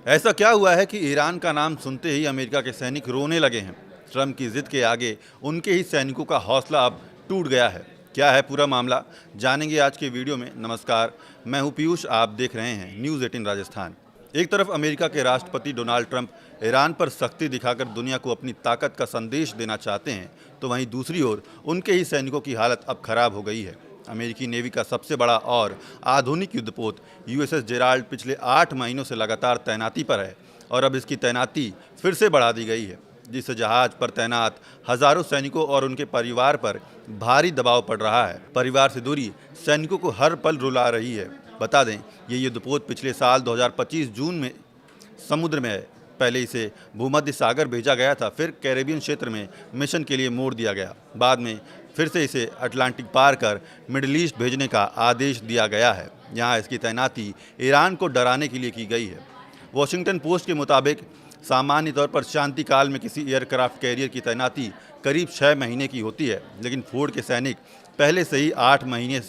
ऐसा क्या हुआ है कि ईरान का नाम सुनते ही अमेरिका के सैनिक रोने लगे हैं। ट्रंप की जिद के आगे उनके ही सैनिकों का हौसला अब टूट गया है। क्या है पूरा मामला, जानेंगे आज के वीडियो में। नमस्कार, मैं हूं पीयूष, आप देख रहे हैं न्यूज़ 18 राजस्थान। एक तरफ अमेरिका के राष्ट्रपति डोनाल्ड ट्रंप ईरान पर सख्ती दिखाकर दुनिया को अपनी ताकत का संदेश देना चाहते हैं, तो वहीं दूसरी ओर उनके ही सैनिकों की हालत अब खराब हो गई है। अमेरिकी नेवी का सबसे बड़ा और आधुनिक युद्धपोत यूएसएस जेराल्ड पिछले 8 महीनों से लगातार तैनाती पर है और अब इसकी तैनाती फिर से बढ़ा दी गई है, जिससे जहाज पर तैनात हजारों सैनिकों और उनके परिवार पर भारी दबाव पड़ रहा है। परिवार से दूरी सैनिकों को हर पल रुला रही है। बता दें, ये युद्धपोत पिछले साल 2025 जून में समुद्र में है। पहले इसे भूमध्य सागर भेजा गया था, फिर कैरेबियन क्षेत्र में मिशन के लिए मोड़ दिया गया। बाद में फिर से इसे अटलांटिक पार कर मिडिल ईस्ट भेजने का आदेश दिया गया है। यहाँ इसकी तैनाती ईरान को डराने के लिए की गई है। वॉशिंगटन पोस्ट के मुताबिक सामान्य तौर पर शांति काल में किसी एयरक्राफ्ट कैरियर की तैनाती करीब 6 महीने की होती है, लेकिन फोर्ड के सैनिक पहले से ही 8 महीने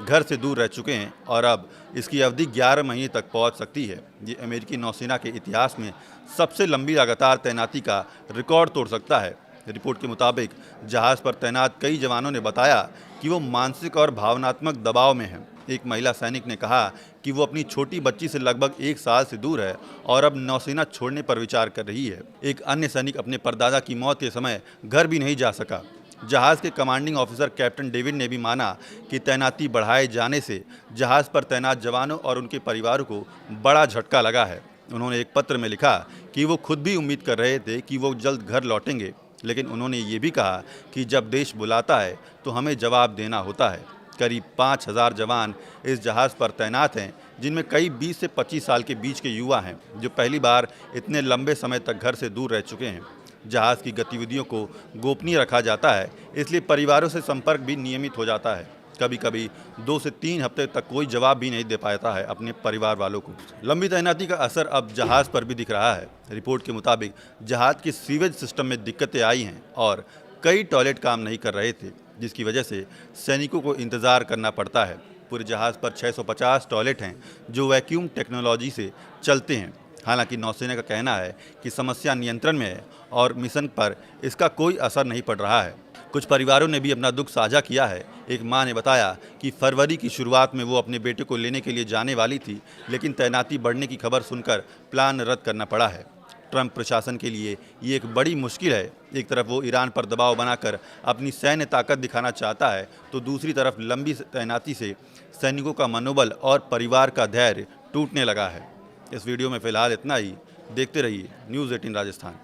घर से दूर रह चुके हैं और अब इसकी अवधि 11 महीने तक पहुंच सकती है। ये अमेरिकी नौसेना के इतिहास में सबसे लंबी लगातार तैनाती का रिकॉर्ड तोड़ सकता है। रिपोर्ट के मुताबिक जहाज़ पर तैनात कई जवानों ने बताया कि वो मानसिक और भावनात्मक दबाव में हैं। एक महिला सैनिक ने कहा कि वो अपनी छोटी बच्ची से लगभग 1 साल से दूर है और अब नौसेना छोड़ने पर विचार कर रही है। एक अन्य सैनिक अपने परदादा की मौत के समय घर भी नहीं जा सका। जहाज़ के कमांडिंग ऑफिसर कैप्टन डेविड ने भी माना कि तैनाती बढ़ाए जाने से जहाज़ पर तैनात जवानों और उनके परिवारों को बड़ा झटका लगा है। उन्होंने एक पत्र में लिखा कि वो खुद भी उम्मीद कर रहे थे कि वो जल्द घर लौटेंगे, लेकिन उन्होंने ये भी कहा कि जब देश बुलाता है तो हमें जवाब देना होता है। करीब 5000 जवान इस जहाज़ पर तैनात हैं, जिनमें कई 20 से 25 साल के बीच के युवा हैं, जो पहली बार इतने लंबे समय तक घर से दूर रह चुके हैं। जहाज़ की गतिविधियों को गोपनीय रखा जाता है, इसलिए परिवारों से संपर्क भी नियमित हो जाता है। कभी कभी 2 से 3 हफ्ते तक कोई जवाब भी नहीं दे पाता है अपने परिवार वालों को। लंबी तैनाती का असर अब जहाज़ पर भी दिख रहा है। रिपोर्ट के मुताबिक जहाज़ के सीवेज सिस्टम में दिक्कतें आई हैं और कई टॉयलेट काम नहीं कर रहे थे, जिसकी वजह से सैनिकों को इंतज़ार करना पड़ता है। पूरे जहाज़ पर 650 टॉयलेट हैं, जो वैक्यूम टेक्नोलॉजी से चलते हैं। हालांकि नौसेना का कहना है कि समस्या नियंत्रण में है और मिशन पर इसका कोई असर नहीं पड़ रहा है। कुछ परिवारों ने भी अपना दुख साझा किया है। एक मां ने बताया कि फरवरी की शुरुआत में वो अपने बेटे को लेने के लिए जाने वाली थी, लेकिन तैनाती बढ़ने की खबर सुनकर प्लान रद्द करना पड़ा है। ट्रंप प्रशासन के लिए ये एक बड़ी मुश्किल है। एक तरफ वो ईरान पर दबाव बनाकर अपनी सैन्य ताकत दिखाना चाहता है, तो दूसरी तरफ लंबी तैनाती से सैनिकों का मनोबल और परिवार का धैर्य टूटने लगा है। इस वीडियो में फिलहाल इतना ही। देखते रहिए न्यूज़ 18 राजस्थान।